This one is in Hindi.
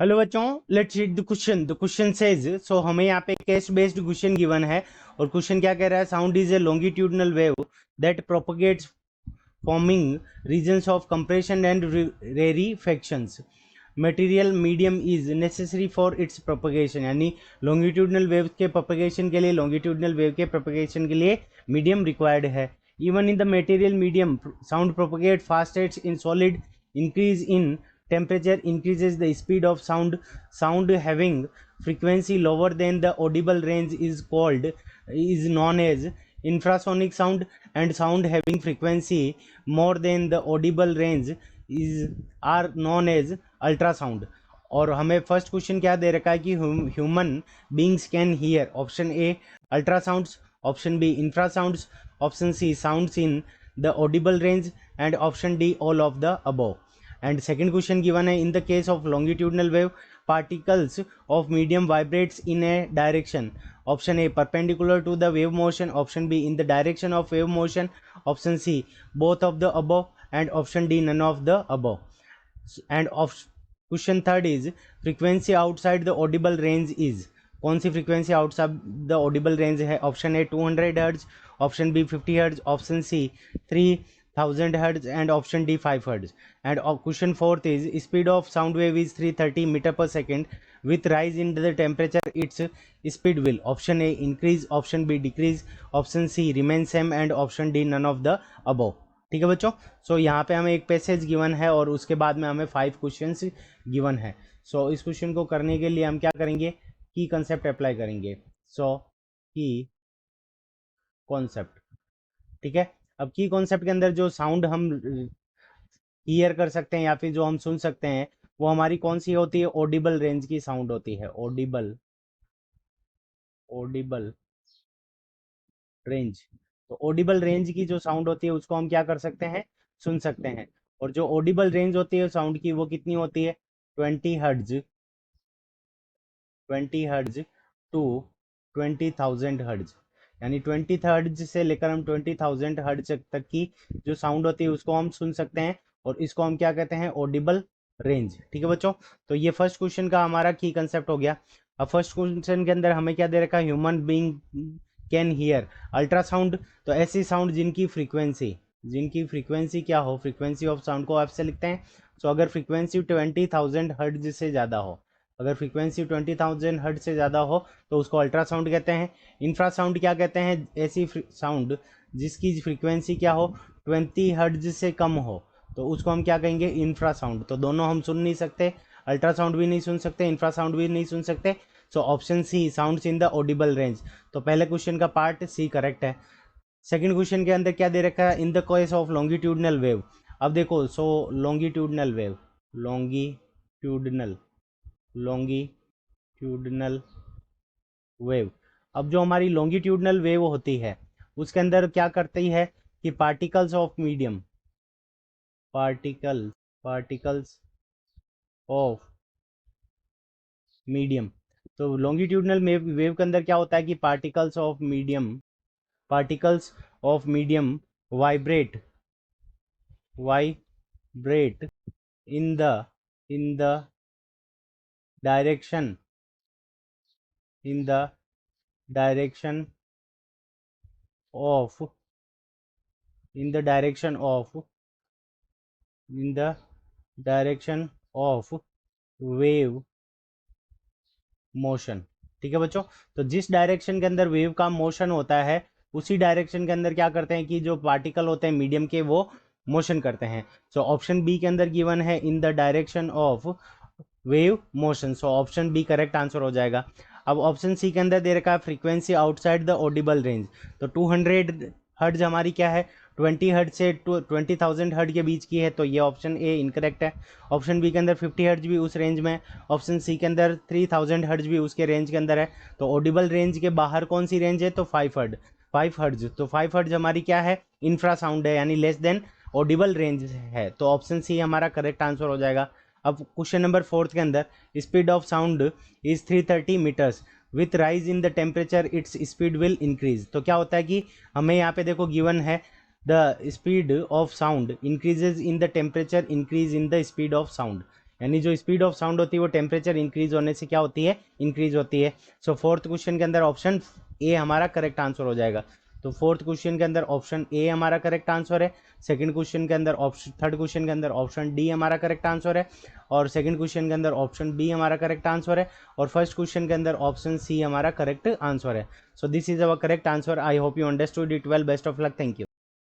हेलो बच्चों, let's read the question. The question says, so हमें यहाँ पे केस बेस्ड क्वेश्चन गिवन है और क्वेश्चन क्या कह रहा है? Sound is a longitudinal wave that propagates forming regions of compression and rarefactions. Material medium is necessary for its propagation, यानी लॉन्गिट्यूडनल वेव के प्रोपगेशन के लिए, लॉन्गिट्यूडनल वेव के प्रोपगेशन के लिए मीडियम रिक्वायर्ड है। Even in the material medium sound propagate fastest in solid. Increase in temperature increases the speed of sound. Sound having frequency lower than the audible range is known as infrasonic sound, and sound having frequency more than the audible range is are known as ultrasound. और हमें फर्स्ट क्वेश्चन क्या दे रखा है कि human beings can hear. Option A ultrasounds, option B infrasounds, option C sounds in the audible range, and option D all of the above. And second question given है, in the case of longitudinal wave, particles of medium vibrates in a direction. Option A perpendicular to the wave motion, option B in the direction of wave motion, option C both of the above, and option D none of the above. And question third is, frequency outside the audible range is। कौन सी frequency outside the audible range है? Option A 200 hertz, option B 50 hertz, option C 3000 hertz, and option D 5 hertz. And question fourth is, speed of sound wave is 330 meter per second. With rise in the temperature, its speed will option A increase, option B decrease, option C remain same, and option D none of the above। ठीक है बच्चों, सो यहाँ पे हमें एक पैसेज गिवन है और उसके बाद में हमें 5 क्वेश्चंस गिवन है। सो इस क्वेश्चन को करने के लिए हम क्या करेंगे? की कंसेप्ट अप्लाई करेंगे। सो की कॉन्सेप्ट, ठीक है। अब की कॉन्सेप्ट के अंदर जो साउंड हम हियर कर सकते हैं या फिर जो हम सुन सकते हैं, वो हमारी कौन सी होती है? ऑडिबल रेंज की साउंड होती है। Audible range. तो ऑडिबल रेंज की जो साउंड होती है उसको हम क्या कर सकते हैं? सुन सकते हैं। और जो ऑडिबल रेंज होती है साउंड की, वो कितनी होती है? 20 हर्ट्ज, 20 हर्ट्ज टू 20,000 हर्ट्ज। यानी 20 हर्ट्ज से लेकर हम 20,000 हर्ट्ज तक की जो साउंड होती है उसको हम सुन सकते हैं, और इसको हम क्या कहते हैं? Audible range. ठीक है बच्चों, तो ये फर्स्ट क्वेश्चन का हमारा की कंसेप्ट हो गया। अब फर्स्ट क्वेश्चन के अंदर हमें क्या दे रखा है? Human being can hear ultrasound. तो ऐसी साउंड जिनकी फ्रीक्वेंसी क्या हो? फ्रीक्वेंसी ऑफ साउंड को आपसे लिखते हैं। सो अगर फ्रीक्वेंसी 20,000 हर्ट्ज से ज़्यादा हो, अगर फ्रीक्वेंसी 20,000 हर्ट्ज से ज़्यादा हो तो उसको अल्ट्रासाउंड कहते हैं। इंफ्रासाउंड क्या कहते हैं? ऐसी साउंड जिसकी फ्रीक्वेंसी क्या हो? 20 हर्ट्ज से कम हो, तो उसको हम क्या कहेंगे? इंफ्रासाउंड। तो दोनों हम सुन नहीं सकते, अल्ट्रासाउंड भी नहीं सुन सकते, इंफ्रासाउंड भी नहीं सुन सकते। So option C sounds in the audible range. तो पहले क्वेश्चन का पार्ट सी करेक्ट है। सेकंड क्वेश्चन के अंदर क्या दे रखा है? In the case of longitudinal wave. अब देखो, so longitudinal wave, longitudinal wave. अब जो हमारी लॉन्गिट्यूडनल वेव होती है उसके अंदर क्या करती है कि particles of medium, particles of medium. तो लॉन्गिट्यूडनल वेव के अंदर क्या होता है कि particles of medium vibrate in the direction in the direction of in the direction of wave motion. ठीक है बच्चों, तो जिस डायरेक्शन के अंदर वेव का मोशन होता है उसी डायरेक्शन के अंदर क्या करते हैं कि जो पार्टिकल होते हैं मीडियम के, वो मोशन करते हैं। सो ऑप्शन बी के अंदर गिवन है in the direction of wave motion. So option B correct answer हो जाएगा। अब ऑप्शन सी के अंदर दे रखा है frequency outside the audible range. तो 200 हर्ट्ज हमारी क्या है? 20 हर्ट्ज से 20,000 हर्ट्ज के बीच की है, तो ये ऑप्शन ए इनकरेक्ट है। ऑप्शन बी के अंदर 50 हर्ट्ज भी उस रेंज में है, ऑप्शन सी के अंदर 3000 हर्ट्ज भी उसके रेंज के अंदर है। तो ऑडिबल रेंज के बाहर कौन सी रेंज है? तो 5 हर्ट्ज। तो 5 हर्ट्ज हमारी क्या है? इंफ्रा साउंड है, यानी लेस देन ऑडिबल रेंज है। तो ऑप्शन सी हमारा करेक्ट आंसर हो जाएगा। अब क्वेश्चन नंबर 4 के अंदर, speed of sound is 330 metres. With rise in the temperature its speed will increase. तो क्या होता है कि हमें यहाँ पे देखो गिवन है the speed of sound increases in the temperature, increase in the speed of sound. यानी जो स्पीड ऑफ साउंड होती है वो टेम्परेचर इंक्रीज होने से क्या होती है, इंक्रीज होती है। सो फोर्थ क्वेश्चन के अंदर ऑप्शन ए हमारा करेक्ट आंसर हो जाएगा। तो फोर्थ क्वेश्चन के अंदर ऑप्शन ए हमारा करेक्ट आंसर है। सेकंड क्वेश्चन के अंदर ऑप्शन, थर्ड क्वेश्चन के अंदर ऑप्शन डी हमारा करेक्ट आंसर है, और सेकंड क्वेश्चन के अंदर ऑप्शन बी हमारा करेक्ट आंसर है, और फर्स्ट क्वेश्चन के अंदर ऑप्शन सी हमारा करेक्ट आंसर है। So this is our correct answer. I hope you understood it well. Best of luck. Thank you.